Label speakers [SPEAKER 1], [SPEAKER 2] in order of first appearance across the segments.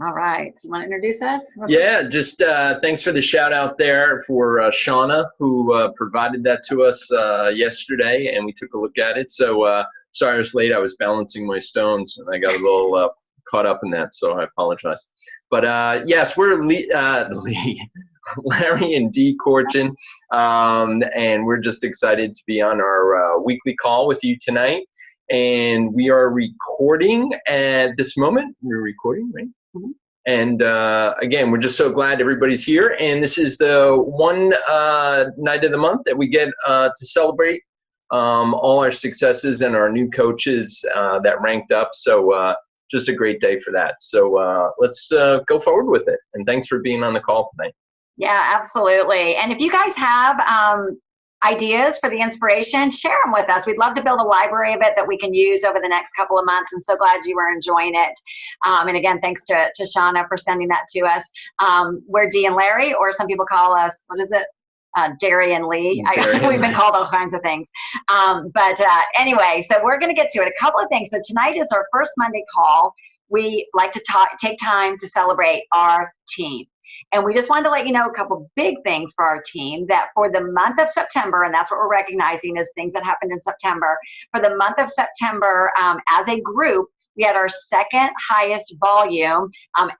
[SPEAKER 1] All right. So you want to introduce us?
[SPEAKER 2] Yeah, just thanks for the shout out there for Shauna, who provided that to us yesterday, and we took a look at it. So sorry I was late. I was balancing my stones, and I got a little caught up in that, so I apologize. But yes, we're Larry and Dee Korchin, and we're just excited to be on our weekly call with you tonight. And we are recording at this moment. We're recording, right? Mm-hmm. And again, we're just so glad everybody's here. And this is the one night of the month that we get to celebrate all our successes and our new coaches that ranked up. So just a great day for that. So let's go forward with it. And thanks for being on the call tonight.
[SPEAKER 1] Yeah, absolutely. And if you guys have ideas for the inspiration, share them with us. We'd love to build a library of it that we can use over the next couple of months. I'm so glad you were enjoying it. And again, thanks to Shauna for sending that to us. We're Dee and Larry, or some people call us, what is it? Derry and Lee. We've been called all kinds of things. But anyway, so we're going to get to it. A couple of things. So tonight is our first Monday call. We like to take time to celebrate our team. And we just wanted to let you know a couple big things for our team, that for the month of September, and that's what we're recognizing as things that happened in September, for the month of September, as a group, we had our second highest volume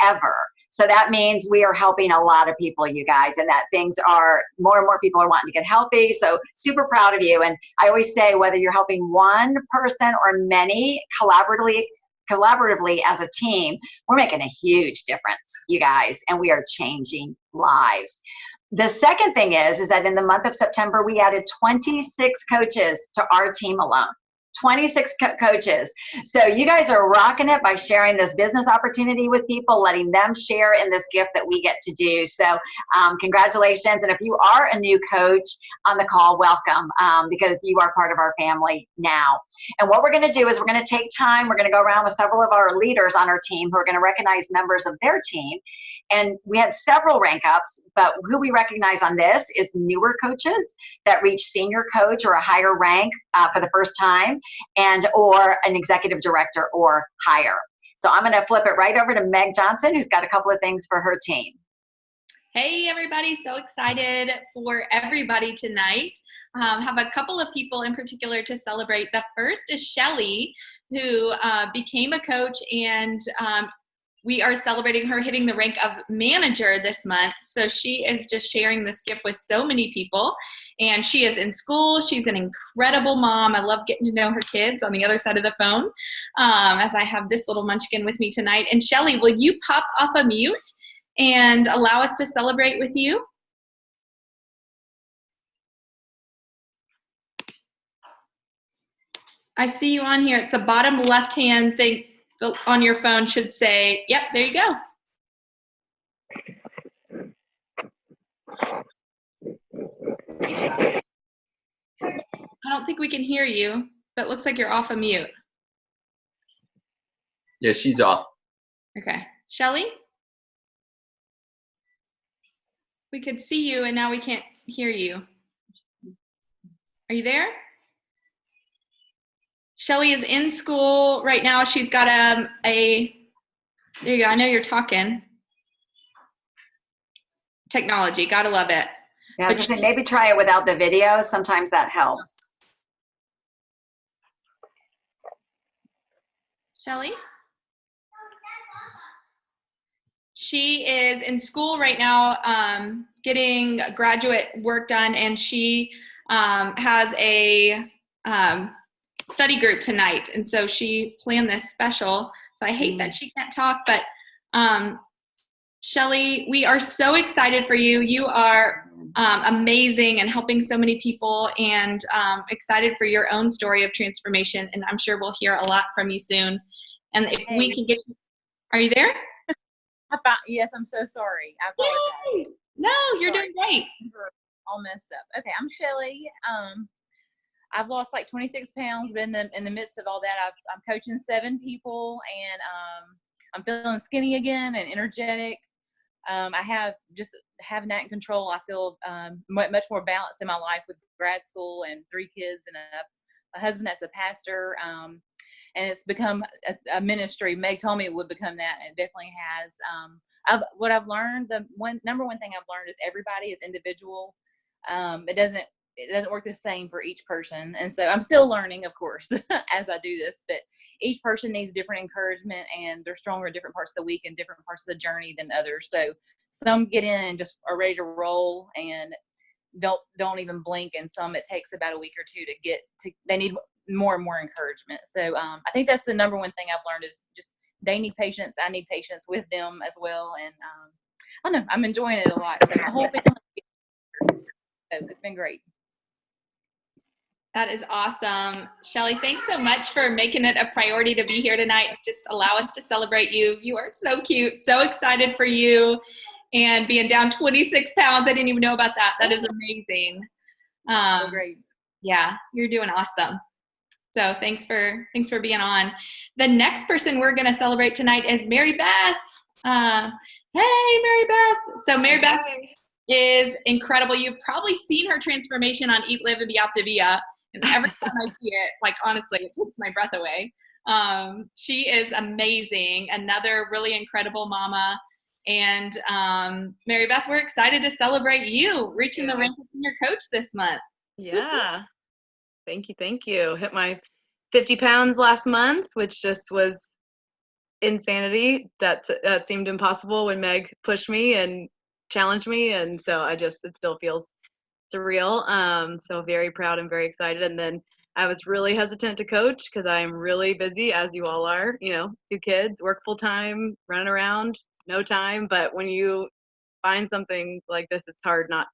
[SPEAKER 1] ever. So that means we are helping a lot of people, you guys, and that things are, more and more people are wanting to get healthy. So super proud of you. And I always say, whether you're helping one person or many, collaboratively as a team, we're making a huge difference, you guys, and we are changing lives. The second thing is that in the month of September, we added 26 coaches to our team alone. 26 coaches. So you guys are rocking it by sharing this business opportunity with people, letting them share in this gift that we get to do. So congratulations. And if you are a new coach on the call, welcome, because you are part of our family now. And what we're going to do is we're going to take time. We're going to go around with several of our leaders on our team who are going to recognize members of their team. And we had several rank ups, but who we recognize on this is newer coaches that reach senior coach or a higher rank for the first time, and or an executive director or higher. So I'm going to flip it right over to Meg Johnson, who's got a couple of things for her team.
[SPEAKER 3] Hey everybody, so excited for everybody tonight. Have a couple of people in particular to celebrate. The first is Shelly, who became a coach, and we are celebrating her hitting the rank of manager this month. So she is just sharing this gift with so many people. And she is in school. She's an incredible mom. I love getting to know her kids on the other side of the phone, as I have this little munchkin with me tonight. And Shelly, will you pop off a mute and allow us to celebrate with you? I see you on here. It's the bottom left-hand thing on your phone should say, yep, there you go. I don't think we can hear you, but it looks like you're off of mute.
[SPEAKER 2] Yeah, she's off.
[SPEAKER 3] Okay. Shelly? We could see you and now we can't hear you. Are you there? Shelly is in school right now. She's got there you go. I know you're talking. Technology, gotta love it.
[SPEAKER 1] Yeah, I was gonna say, maybe try it without the video. Sometimes that helps.
[SPEAKER 3] Shelly? She is in school right now, getting graduate work done, and she has a study group tonight, and so she planned this special. So I hate that she can't talk, but Shelly, we are so excited for you. You are amazing and helping so many people, and excited for your own story of transformation, and I'm sure we'll hear a lot from you soon. And if we can get you, are you there?
[SPEAKER 4] Yes, I'm so sorry. I apologize.
[SPEAKER 3] Yay! No, you're doing great.
[SPEAKER 4] We're all messed up. Okay, I'm Shelly. I've lost like 26 pounds, but in the midst of all that, I'm coaching 7 people, and I'm feeling skinny again and energetic. I have just having that in control. I feel much more balanced in my life with grad school and 3 kids and a husband that's a pastor. and it's become a ministry. Meg told me it would become that, and it definitely has. What I've learned, number one thing I've learned is everybody is individual. It doesn't work the same for each person, and so I'm still learning, of course, as I do this. But each person needs different encouragement, and they're stronger in different parts of the week and different parts of the journey than others. So some get in and just are ready to roll and don't even blink, and some it takes about a week or two to get to. They need more and more encouragement. So I think that's the number one thing I've learned is just they need patience. I need patience with them as well, and I don't know, I'm enjoying it a lot. So the whole family, it's been great.
[SPEAKER 3] That is awesome. Shelly, thanks so much for making it a priority to be here tonight and just allow us to celebrate you. You are so cute, so excited for you, and being down 26 pounds. I didn't even know about that. That is amazing.
[SPEAKER 4] So great.
[SPEAKER 3] Yeah, you're doing awesome. So thanks for being on. The next person we're going to celebrate tonight is Mary Beth. Hey, Mary Beth. So Mary Beth is incredible. You've probably seen her transformation on Eat, Live, and Be Optavia. And every time I see it, like, honestly, it takes my breath away. She is amazing. Another really incredible mama. And Mary Beth, we're excited to celebrate you reaching the rank of senior coach this month.
[SPEAKER 5] Yeah. Thank you. Hit my 50 pounds last month, which just was insanity. That seemed impossible when Meg pushed me and challenged me. And so it still feels surreal. So very proud and very excited. And then I was really hesitant to coach because I'm really busy, as you all are, 2 kids, work full time, running around, no time. But when you find something like this, it's hard not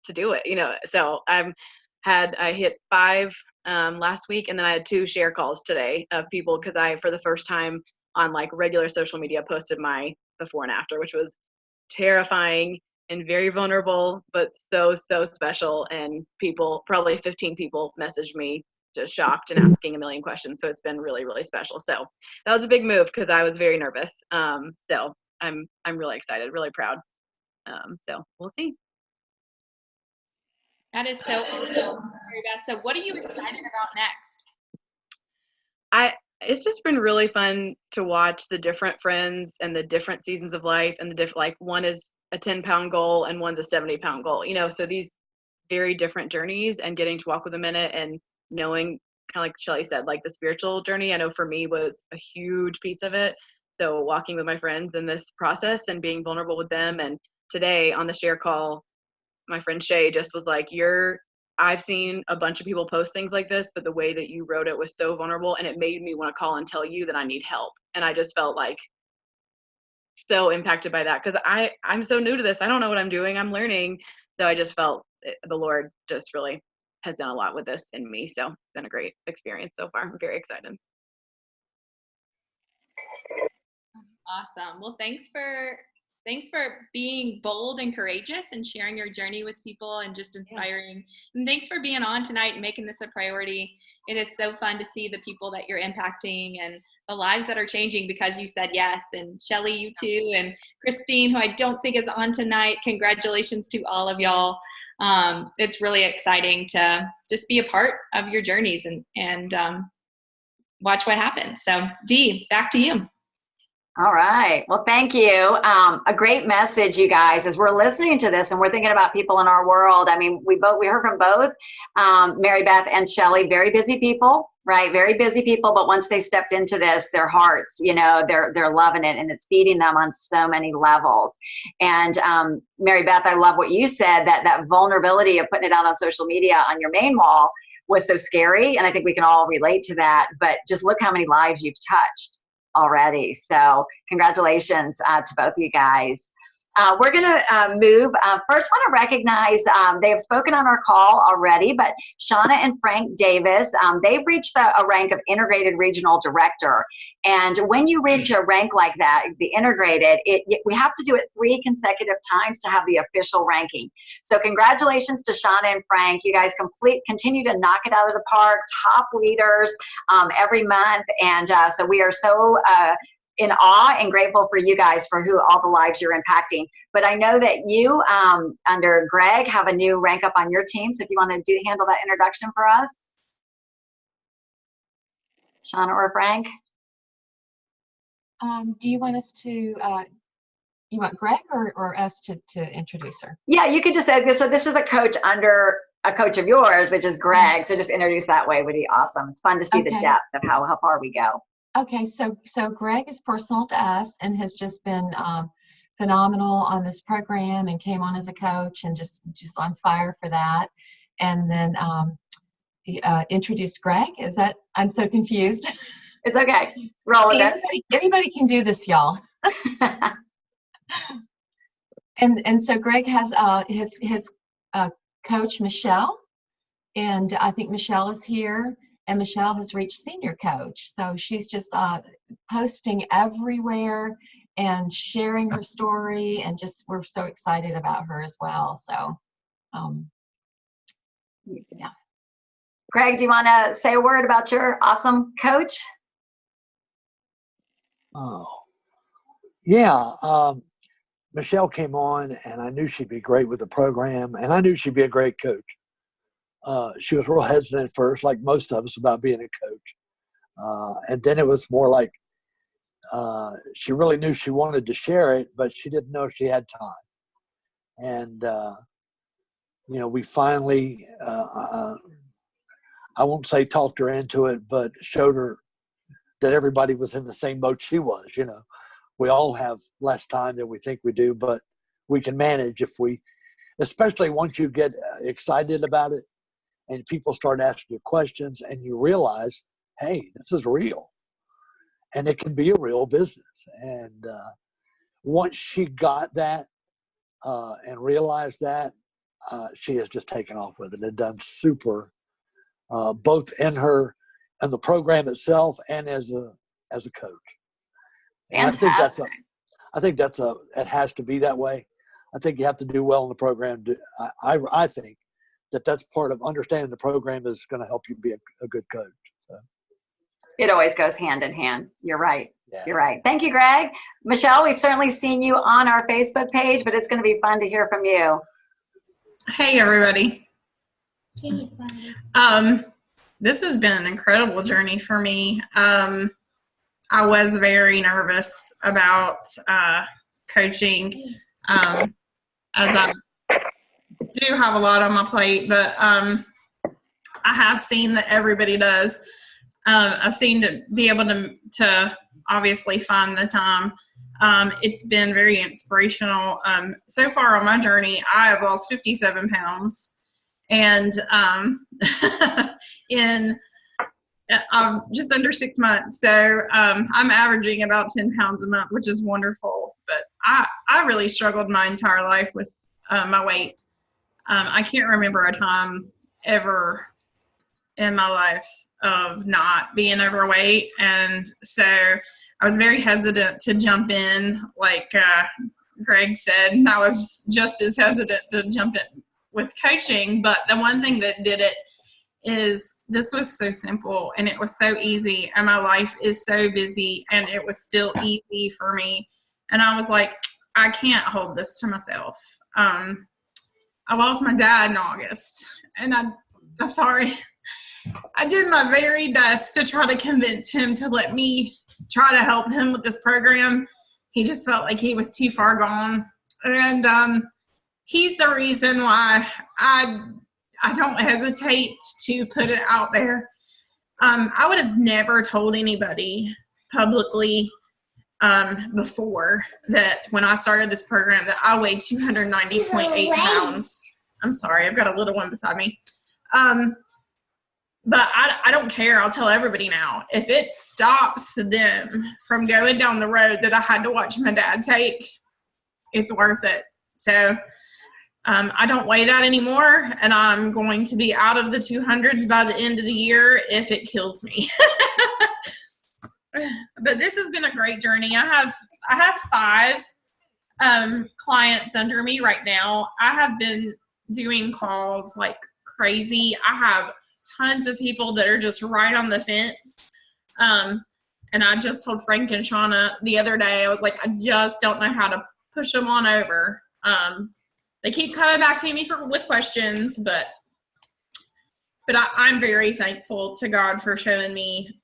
[SPEAKER 5] to do it, So I hit 5 last week, and then I had 2 share calls today of people because I, for the first time on like regular social media, posted my before and after, which was terrifying and very vulnerable, but so special. And people, probably 15 people, messaged me just shocked and asking a million questions. So it's been really, really special. So that was a big move because I was very nervous. So I'm really excited, really proud. So we'll see.
[SPEAKER 3] That is so awesome, Mary Beth. So what are you excited about next?
[SPEAKER 5] It's just been really fun to watch the different friends and the different seasons of life, and the different, like, one is a 10-pound goal and one's a 70-pound goal, so these very different journeys, and getting to walk with them in it, and knowing, kind of like Shelly said, like the spiritual journey, I know for me was a huge piece of it. So walking with my friends in this process and being vulnerable with them. And today on the share call, my friend Shay just was like, I've seen a bunch of people post things like this, but the way that you wrote it was so vulnerable, and it made me want to call and tell you that I need help. And I just felt like so impacted by that, because I'm so new to this. I don't know what I'm doing. I'm learning. So I just felt the Lord just really has done a lot with this in me. So it's been a great experience so far. I'm very excited.
[SPEAKER 3] Awesome. Well, thanks for being bold and courageous and sharing your journey with people and just inspiring. And thanks for being on tonight and making this a priority. It is so fun to see the people that you're impacting and the lives that are changing because you said yes. And Shelly, you too, and Christine, who I don't think is on tonight. Congratulations to all of y'all. It's really exciting to just be a part of your journeys and watch what happens. So Dee, back to you.
[SPEAKER 1] All right. Well, thank you. A great message, you guys, as we're listening to this and we're thinking about people in our world. I mean, we heard from both Mary Beth and Shelly, very busy people, right? Very busy people. But once they stepped into this, their hearts, they're loving it, and it's feeding them on so many levels. And Mary Beth, I love what you said, that vulnerability of putting it out on social media on your main wall was so scary. And I think we can all relate to that. But just look how many lives you've touched already. So congratulations to both of you guys. We're going to move. First, want to recognize they have spoken on our call already, but Shauna and Frank Davis, they've reached a rank of integrated regional director. And when you reach a rank like that, the integrated, we have to do it 3 consecutive times to have the official ranking. So congratulations to Shauna and Frank. You guys continue to knock it out of the park, top leaders every month. And so we are so in awe and grateful for you guys for all the lives you're impacting. But I know that you, under Greg, have a new rank up on your team. So if you want to handle that introduction for us. Shauna or Frank?
[SPEAKER 6] Do you want us to, you want Greg or us to introduce her?
[SPEAKER 1] Yeah, you could just say this. So this is a coach under a coach of yours, which is Greg. So just introduce that way would be awesome. It's fun to see the depth of how far we go.
[SPEAKER 6] Okay, so Greg is personal to us and has just been phenomenal on this program and came on as a coach and just on fire for that. And then introduced Greg. Is that, I'm so confused.
[SPEAKER 1] It's okay. Roll with it.
[SPEAKER 6] Anybody can do this, y'all. And so Greg has his coach, Michelle, and I think Michelle is here, and Michelle has reached senior coach. So she's just posting everywhere and sharing her story, and just we're so excited about her as well. So yeah.
[SPEAKER 1] Greg, do you want to say a word about your awesome coach?
[SPEAKER 7] Oh, yeah. Michelle came on, and I knew she'd be great with the program, and I knew she'd be a great coach. She was real hesitant at first, like most of us, about being a coach. And then it was more like she really knew she wanted to share it, but she didn't know if she had time. And, we finally, I won't say talked her into it, but showed her that everybody was in the same boat she was. We all have less time than we think we do, but we can manage if we, especially once you get excited about it and people start asking you questions and you realize, hey, this is real and it can be a real business. And once she got that and realized that, she has just taken off with it and done super, both in the program itself and as a coach. And
[SPEAKER 1] Fantastic.
[SPEAKER 7] I think it has to be that way. I think you have to do well in the program. I think that's part of understanding the program is going to help you be a good coach. So.
[SPEAKER 1] It always goes hand in hand. You're right.
[SPEAKER 7] Yeah.
[SPEAKER 1] You're right. Thank you, Greg. Michelle, we've certainly seen you on our Facebook page, but it's going to be fun to hear from you.
[SPEAKER 8] Hey, everybody. This has been an incredible journey for me. I was very nervous about coaching, as I do have a lot on my plate, but I have seen that everybody does. I've seen to be able to obviously find the time. It's been very inspirational. So far on my journey, I have lost 57 pounds, and in just under 6 months. So I'm averaging about 10 pounds a month, which is wonderful. But I really struggled my entire life with my weight. I can't remember a time ever in my life of not being overweight. And so I was very hesitant to jump in, like Greg said. I was just as hesitant to jump in with coaching. But the one thing that did it is this was so simple and it was so easy, and my life is so busy and it was still easy for me. And I was like, I can't hold this to myself. I lost my dad in August, and I'm sorry. I did my very best to try to convince him to let me try to help him with this program. He just felt like he was too far gone. And he's the reason why I don't hesitate to put it out there. I would have never told anybody publicly before that when I started this program that I weighed 290.8 pounds. I'm sorry, I've got a little one beside me. But I don't care. I'll tell everybody now. If it stops them from going down the road that I had to watch my dad take, it's worth it. So I don't weigh that anymore, and I'm going to be out of the 200s by the end of the year if it kills me. But this has been a great journey. I have 5 clients under me right now. I have been doing calls like crazy. I have tons of people that are just right on the fence. And I just told Frank and Shauna the other day, I was like, I just don't know how to push them on over. They keep coming back to me with questions, but But I'm very thankful to God for showing me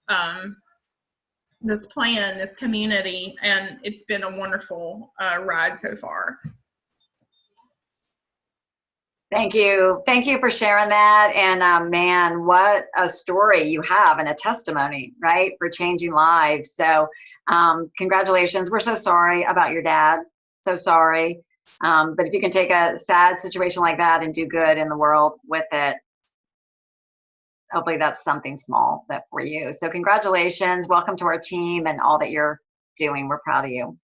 [SPEAKER 8] this plan, this community, and it's been a wonderful ride so far.
[SPEAKER 1] Thank you. Thank you for sharing that. And man, what a story you have and a testimony, right, for changing lives. So congratulations. We're so sorry about your dad. So sorry. But if you can take a sad situation like that and do good in the world with it, hopefully that's something small that for you. So congratulations. Welcome to our team and all that you're doing. We're proud of you.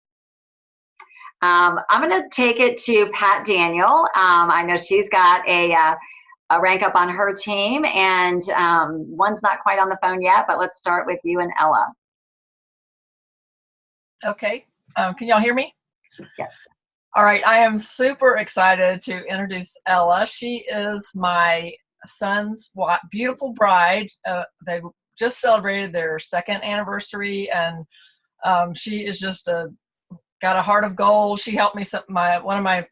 [SPEAKER 1] I'm going to take it to Pat Daniel. I know she's got a rank up on her team, and one's not quite on the phone yet, but let's start with you and Ella.
[SPEAKER 9] Okay. Can y'all hear me?
[SPEAKER 1] Yes.
[SPEAKER 9] All right. I am super excited to introduce Ella. She is my son's beautiful bride. They just celebrated their 2nd anniversary, and she is just got a heart of gold. She helped me. One of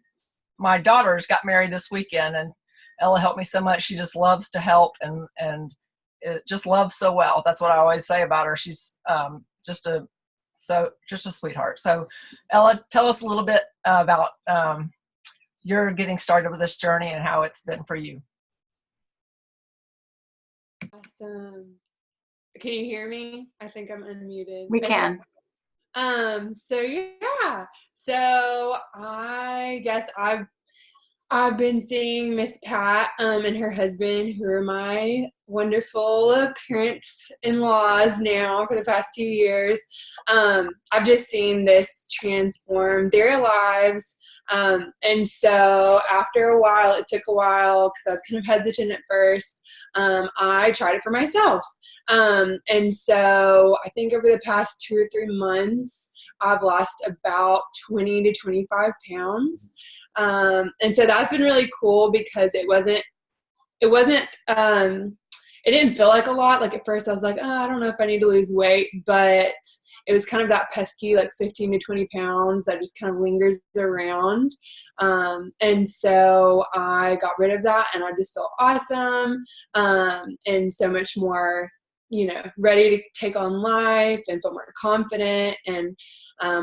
[SPEAKER 9] my daughters got married this weekend, and Ella helped me so much. She just loves to help and it just loves so well. That's what I always say about her. She's just a sweetheart. So Ella, tell us a little bit about your getting started with this journey and how it's been for you.
[SPEAKER 10] Awesome. Can you hear me? I think I'm unmuted.
[SPEAKER 1] We can.
[SPEAKER 10] So yeah. So I guess I've been seeing Miss Pat and her husband, who are my wonderful parents-in-laws now for the past 2 years. I've just seen this transform their lives. And so after a while, it took a while because I was kind of hesitant at first. I tried it for myself. And so I think over the past 2 or 3 months, I've lost about 20 to 25 pounds. And so that's been really cool because it didn't feel like a lot. Like at first I was like, oh, I don't know if I need to lose weight, but it was kind of that pesky, like 15 to 20 pounds that just kind of lingers around. And so I got rid of that, and I just felt awesome. And so much more, ready to take on life and feel more confident. And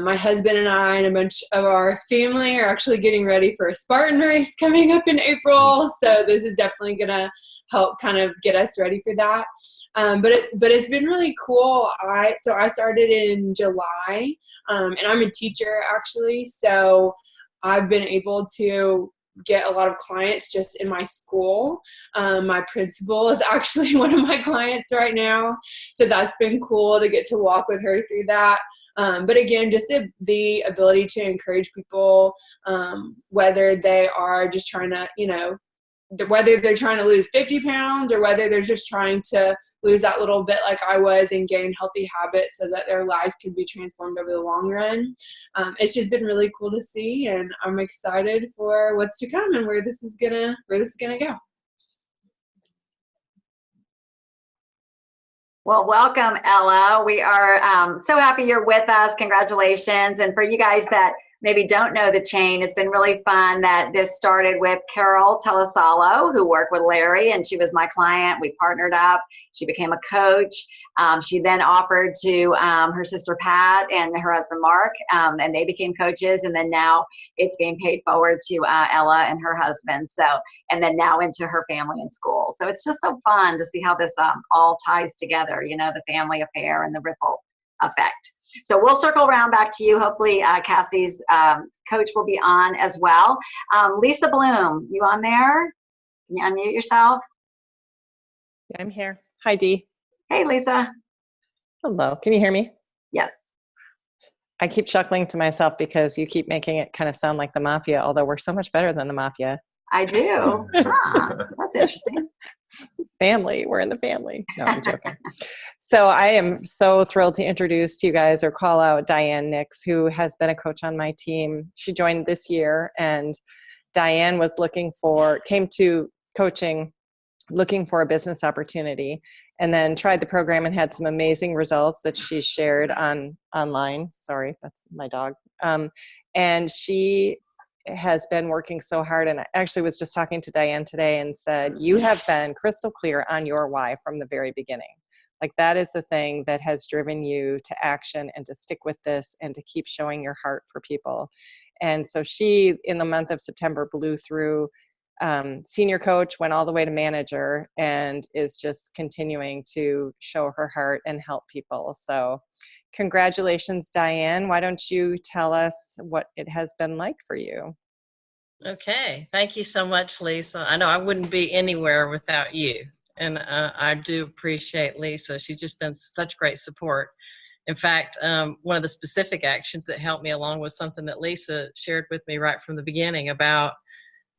[SPEAKER 10] my husband and I and a bunch of our family are actually getting ready for a Spartan race coming up in April. So this is definitely going to help kind of get us ready for that. But it's been really cool. I started in July, and I'm a teacher actually. So I've been able to get a lot of clients just in my school. My principal is actually one of my clients right now. So that's been cool to get to walk with her through that. But again, just the ability to encourage people, whether they are just trying to, whether they're trying to lose 50 pounds or whether they're just trying to lose that little bit like I was and gain healthy habits so that their life can be transformed over the long run. It's just been really cool to see, and I'm excited for what's to come and where this is gonna go.
[SPEAKER 1] Well, welcome, Ella. We are so happy you're with us. Congratulations. And for you guys that maybe don't know the chain, it's been really fun that this started with Carol Telesalo, who worked with Larry, and she was my client. We partnered up. She became a coach. She then offered to her sister Pat and her husband Mark, and they became coaches. And then now it's being paid forward to Ella and her husband. So, and then now into her family and school. So it's just so fun to see how this all ties together, the family affair and the ripple effect. So we'll circle around back to you. Hopefully Cassie's coach will be on as well. Lisa Bloom, you on there? Can you unmute yourself?
[SPEAKER 11] Yeah, I'm here. Hi, Dee.
[SPEAKER 1] Hey, Lisa.
[SPEAKER 11] Hello. Can you hear me?
[SPEAKER 1] Yes.
[SPEAKER 11] I keep chuckling to myself because you keep making it kind of sound like the mafia, although we're so much better than the mafia.
[SPEAKER 1] I do. That's interesting.
[SPEAKER 11] Family. We're in the family. No, I'm joking. So I am so thrilled to introduce to you guys or call out Diane Nix, who has been a coach on my team. She joined this year, and Diane came to coaching looking for a business opportunity, and then tried the program and had some amazing results that she shared online. Sorry, that's my dog. And she has been working so hard. And I actually was just talking to Diane today and said, you have been crystal clear on your why from the very beginning. Like that is the thing that has driven you to action and to stick with this and to keep showing your heart for people. And so she, in the month of September, blew through senior coach, went all the way to manager, and is just continuing to show her heart and help people. So congratulations, Diane. Why don't you tell us what it has been like for you?
[SPEAKER 12] Okay. Thank you so much, Lisa. I know I wouldn't be anywhere without you. And I do appreciate Lisa. She's just been such great support. In fact, one of the specific actions that helped me along was something that Lisa shared with me right from the beginning about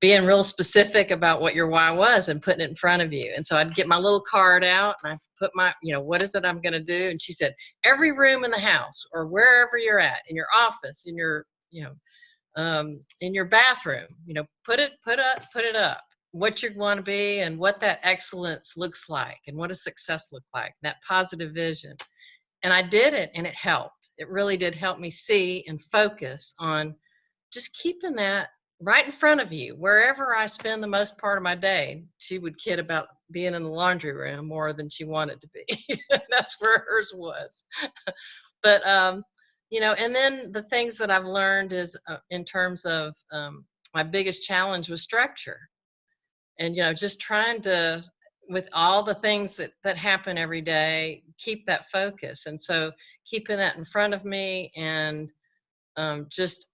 [SPEAKER 12] being real specific about what your why was and putting it in front of you. And so I'd get my little card out and I put my, what is it I'm going to do? And she said, every room in the house or wherever you're at, in your office, in your, in your bathroom, put it up, what you want to be and what that excellence looks like and what does success look like, that positive vision. And I did it and it helped. It really did help me see and focus on just keeping that right in front of you, wherever I spend the most part of my day. She would kid about being in the laundry room more than she wanted to be. That's where hers was. But, and then the things that I've learned is in terms of my biggest challenge was structure. And, just trying to, with all the things that happen every day, keep that focus. And so keeping that in front of me and just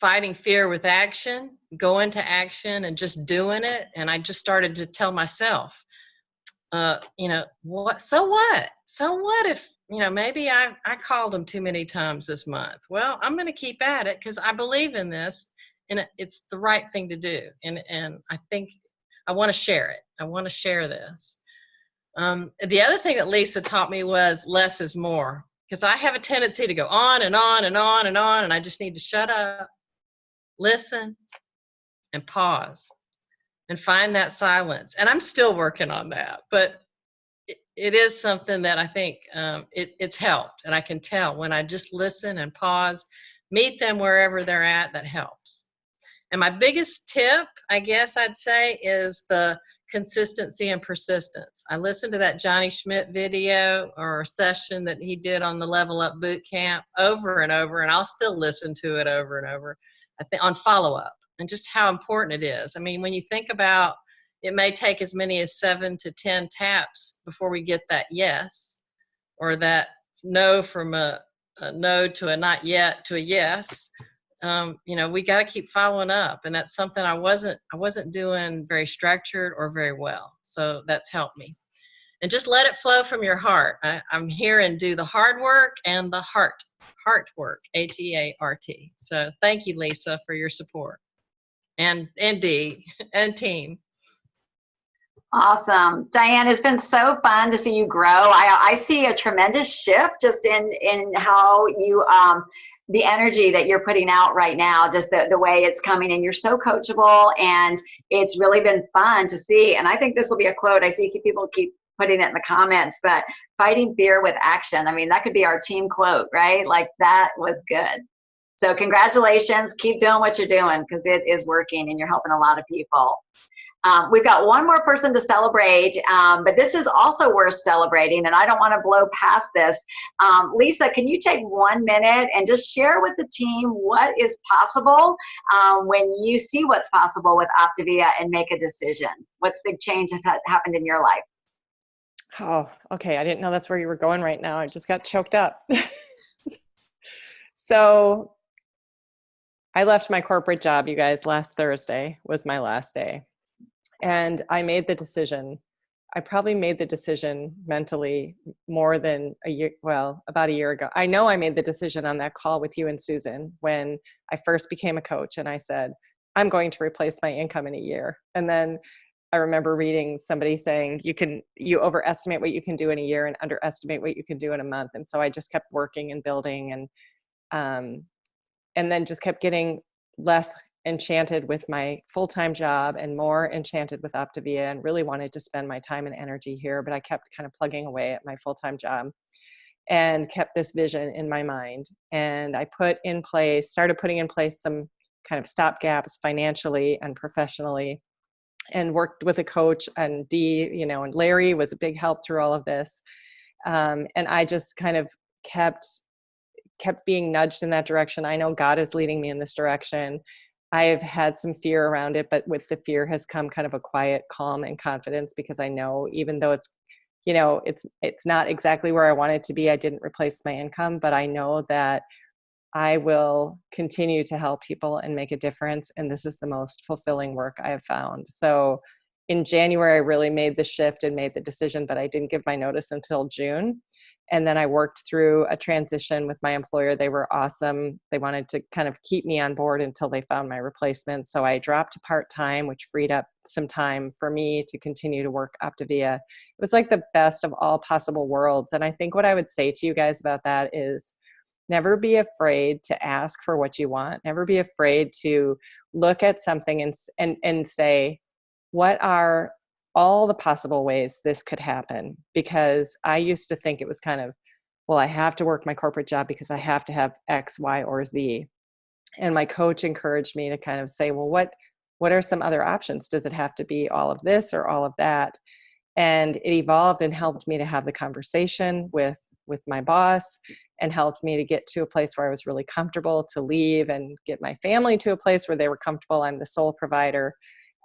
[SPEAKER 12] fighting fear with action, going to action and just doing it. And I just started to tell myself, so what if, maybe I called them too many times this month. Well, I'm going to keep at it because I believe in this and it's the right thing to do. And I think I want to share it. I want to share this. The other thing that Lisa taught me was less is more, because I have a tendency to go on and on and on and on, and I just need to shut up, listen, and pause and find that silence. And I'm still working on that, but it is something that I think it's helped. And I can tell when I just listen and pause, meet them wherever they're at, that helps. And my biggest tip, I guess I'd say, is the consistency and persistence. I listened to that Johnny Schmidt video or session that he did on the Level Up Boot Camp over and over, and I'll still listen to it over and over. I think on follow-up and just how important it is. I mean, when you think about it, may take as many as 7 to 10 taps before we get that yes, or that no from a no to a not yet to a yes. We got to keep following up, and that's something I wasn't doing very structured or very well. So that's helped me. And just let it flow from your heart. I'm here and do the hard work and the heart work, HEART. So thank you, Lisa, for your support, and Dee and team.
[SPEAKER 1] Awesome. Diane, it's been so fun to see you grow. I see a tremendous shift just in how you, the energy that you're putting out right now, just the way it's coming in. You're so coachable, and it's really been fun to see. And I think this will be a quote. I see people keep putting it in the comments, but fighting fear with action. I mean, that could be our team quote, right? Like, that was good. So congratulations. Keep doing what you're doing, because it is working and you're helping a lot of people. We've got one more person to celebrate, but this is also worth celebrating, and I don't want to blow past this. Lisa, can you take 1 minute and just share with the team what is possible when you see what's possible with Optavia and make a decision? What's big change has happened in your life?
[SPEAKER 11] Oh, okay. I didn't know that's where you were going right now. I just got choked up. So I left my corporate job, you guys. Last Thursday was my last day. And I made the decision. I probably made the decision mentally more than about a year ago. I know I made the decision on that call with you and Susan when I first became a coach, and I said, I'm going to replace my income in a year. And then I remember reading somebody saying you overestimate what you can do in a year and underestimate what you can do in a month. And so I just kept working and building, and then just kept getting less enchanted with my full-time job and more enchanted with Optavia, and really wanted to spend my time and energy here. But I kept kind of plugging away at my full-time job and kept this vision in my mind. And I started putting in place some kind of stopgaps financially and professionally, and worked with a coach, and Dee, you know, and Larry was a big help through all of this. And I just kind of kept being nudged in that direction. I know God is leading me in this direction. I've had some fear around it, but with the fear has come kind of a quiet calm and confidence, because I know, even though it's, you know, it's not exactly where I wanted to be, I didn't replace my income, but I know that I will continue to help people and make a difference. And this is the most fulfilling work I have found. So in January, I really made the shift and made the decision, but I didn't give my notice until June. And then I worked through a transition with my employer. They were awesome. They wanted to kind of keep me on board until they found my replacement. So I dropped to part-time, which freed up some time for me to continue to work Optavia. It was like the best of all possible worlds. And I think what I would say to you guys about that is, never be afraid to ask for what you want. Never be afraid to look at something and say, what are all the possible ways this could happen? Because I used to think it was kind of, well, I have to work my corporate job because I have to have X, Y, or Z. And my coach encouraged me to kind of say, well, what are some other options? Does it have to be all of this or all of that? And it evolved and helped me to have the conversation with my boss, and helped me to get to a place where I was really comfortable to leave and get my family to a place where they were comfortable. I'm the sole provider.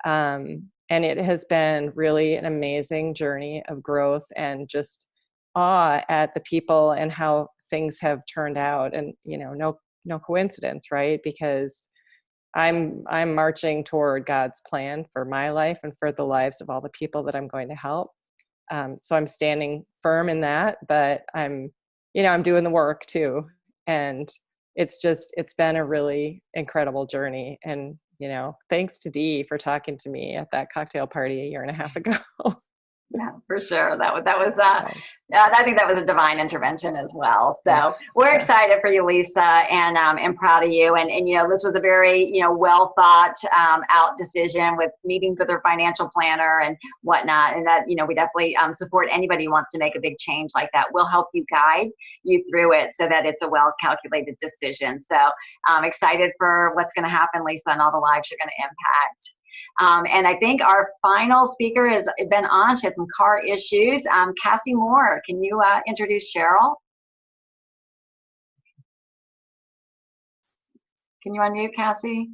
[SPEAKER 11] And it has been really an amazing journey of growth and just awe at the people and how things have turned out. And, you know, no coincidence, right? Because I'm marching toward God's plan for my life and for the lives of all the people that I'm going to help. So I'm standing firm in that, but I'm doing the work too. And it's been a really incredible journey. And, you know, thanks to Dee for talking to me at that cocktail party a year and a half ago.
[SPEAKER 1] Yeah, for sure. I think that was a divine intervention as well. So we're excited for you, Lisa, and proud of you. And you know, this was a very, you know, well thought out decision with meetings with her financial planner and whatnot. And that, you know, we definitely support anybody who wants to make a big change like that. We'll help you, guide you through it so that it's a well calculated decision. So I'm excited for what's going to happen, Lisa, and all the lives you're going to impact. And I think our final speaker has been on. She had some car issues. Cassie Moore, can you introduce Cheryl? Can you unmute, Cassie?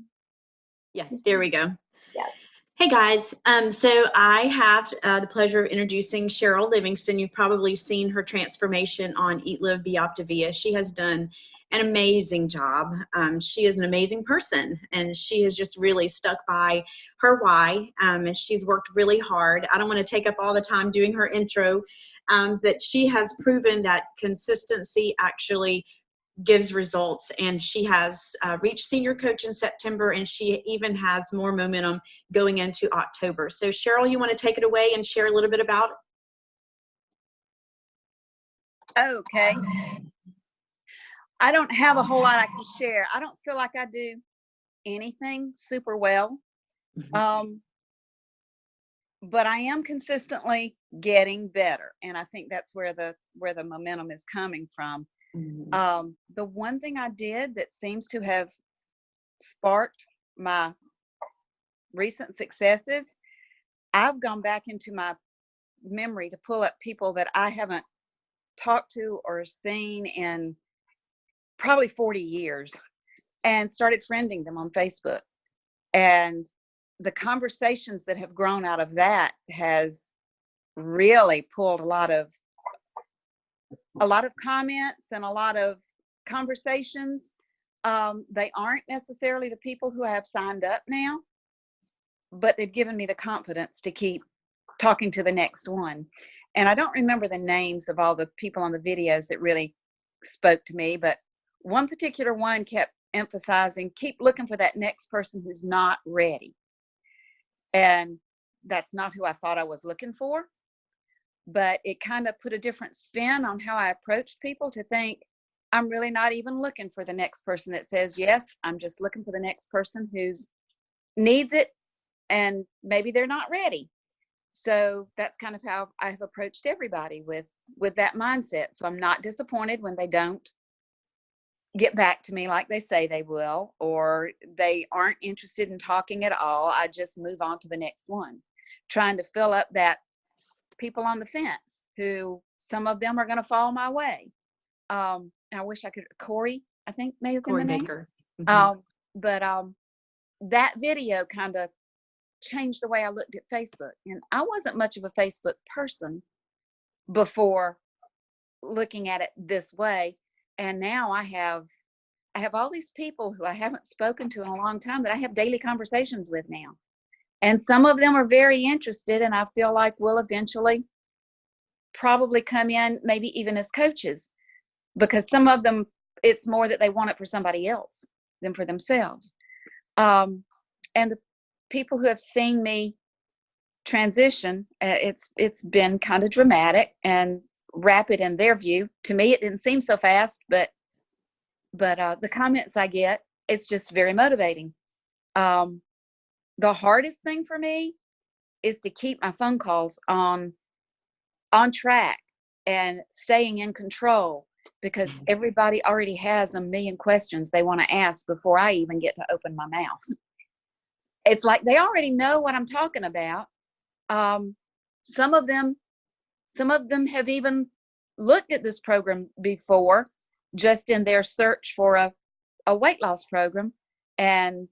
[SPEAKER 13] Yeah, there we go.
[SPEAKER 1] Yes.
[SPEAKER 13] Hey guys, so I have the pleasure of introducing Cheryl Livingston. You've probably seen her transformation on Eat, Live, Be Optavia. She has done an amazing job. She is an amazing person, and she has just really stuck by her why, and she's worked really hard. I don't want to take up all the time doing her intro, but she has proven that consistency actually gives results, and she has reached senior coach in September, and she even has more momentum going into October. So Cheryl, you want to take it away and share a little bit about it?
[SPEAKER 14] Okay. I don't have a whole lot I can share. I don't feel like I do anything super well. But I am consistently getting better, and I think that's where the momentum is coming from. The one thing I did that seems to have sparked my recent successes, I've gone back into my memory to pull up people that I haven't talked to or seen in probably 40 years, and started friending them on Facebook. And the conversations that have grown out of that has really pulled a lot of comments and a lot of conversations. They aren't necessarily the people who have signed up now, but they've given me the confidence to keep talking to the next one. And I don't remember the names of all the people on the videos that really spoke to me, but one particular one kept emphasizing, keep looking for that next person who's not ready. And that's not who I thought I was looking for. But it kind of put a different spin on how I approached people, to think, I'm really not even looking for the next person that says yes. I'm just looking for the next person who's needs it, and maybe they're not ready. So that's kind of how I've approached everybody, with that mindset. So I'm not disappointed when they don't get back to me like they say they will, or they aren't interested in talking at all, I just move on to the next one, trying to fill up that people on the fence who some of them are going to fall my way. I wish I could, Corey, I think may have been
[SPEAKER 11] Corey
[SPEAKER 14] the name.
[SPEAKER 11] Baker. Mhm.
[SPEAKER 14] But that video kind of changed the way I looked at Facebook. And I wasn't much of a Facebook person before looking at it this way. And now I have all these people who I haven't spoken to in a long time that I have daily conversations with now. And some of them are very interested, and I feel like we'll eventually probably come in maybe even as coaches, because some of them, it's more that they want it for somebody else than for themselves. And the people who have seen me transition, it's been kind of dramatic and rapid in their view. To me, it didn't seem so fast, but the comments I get, it's just very motivating. The hardest thing for me is to keep my phone calls on track and staying in control, because everybody already has a million questions they want to ask before I even get to open my mouth. It's like they already know what I'm talking about. Some of them have even looked at this program before, just in their search for a weight loss program, and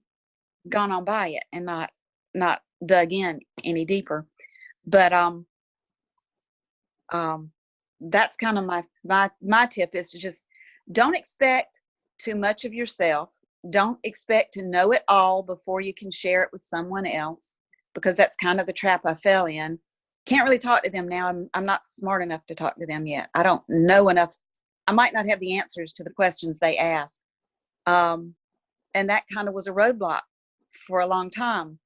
[SPEAKER 14] gone on by it and not dug in any deeper. But that's kind of my tip, is to just don't expect too much of yourself. Don't expect to know it all before you can share it with someone else, because that's kind of the trap I fell in. Can't really talk to them now. I'm not smart enough to talk to them yet. I don't know enough. I might not have the answers to the questions they ask. And that kind of was a roadblock for a long time.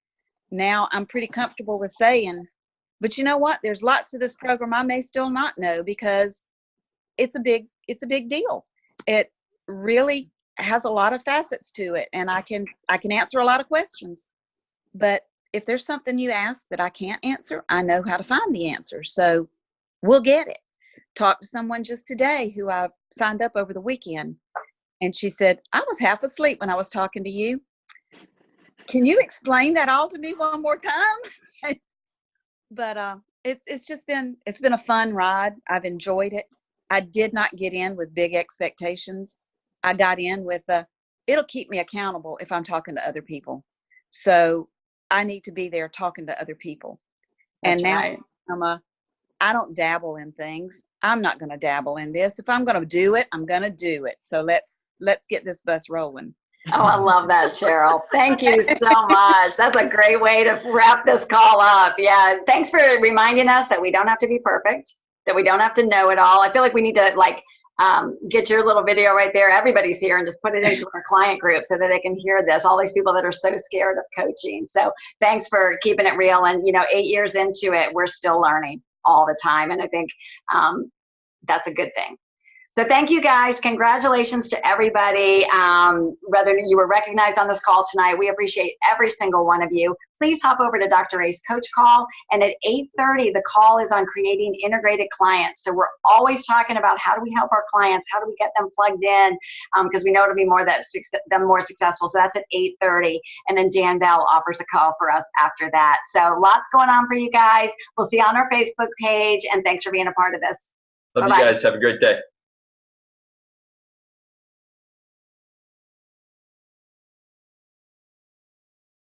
[SPEAKER 14] Now I'm pretty comfortable with saying, but you know what? There's lots of this program I may still not know, because it's a big deal. It really has a lot of facets to it, and I can answer a lot of questions. But if there's something you ask that I can't answer, I know how to find the answer. So we'll get it. Talked to someone just today who I signed up over the weekend, and she said, I was half asleep when I was talking to you. Can you explain that all to me one more time? But it's been a fun ride. I've enjoyed it. I did not get in with big expectations. I got in with it'll keep me accountable if I'm talking to other people. So I need to be there talking to other people.
[SPEAKER 1] That's
[SPEAKER 14] and now
[SPEAKER 1] right.
[SPEAKER 14] I don't dabble in things. I'm not going to dabble in this. If I'm going to do it, I'm going to do it. So let's get this bus rolling.
[SPEAKER 1] Oh, I love that, Cheryl. Thank you so much. That's a great way to wrap this call up. Yeah. Thanks for reminding us that we don't have to be perfect, that we don't have to know it all. I feel like we need to get your little video right there. Everybody's here, and just put it into our client group so that they can hear this. All these people that are so scared of coaching. So thanks for keeping it real. And 8 years into it, we're still learning all the time. And I think that's a good thing. So thank you guys. Congratulations to everybody. Whether you were recognized on this call tonight, we appreciate every single one of you. Please hop over to Dr. A's Coach Call. And at 8:30, the call is on creating integrated clients. So we're always talking about how do we help our clients? How do we get them plugged in? Because we know it'll be them more successful. So that's at 8:30. And then Dan Bell offers a call for us after that. So lots going on for you guys. We'll see you on our Facebook page. And thanks for being a part of this.
[SPEAKER 2] Love you guys. Have a great day.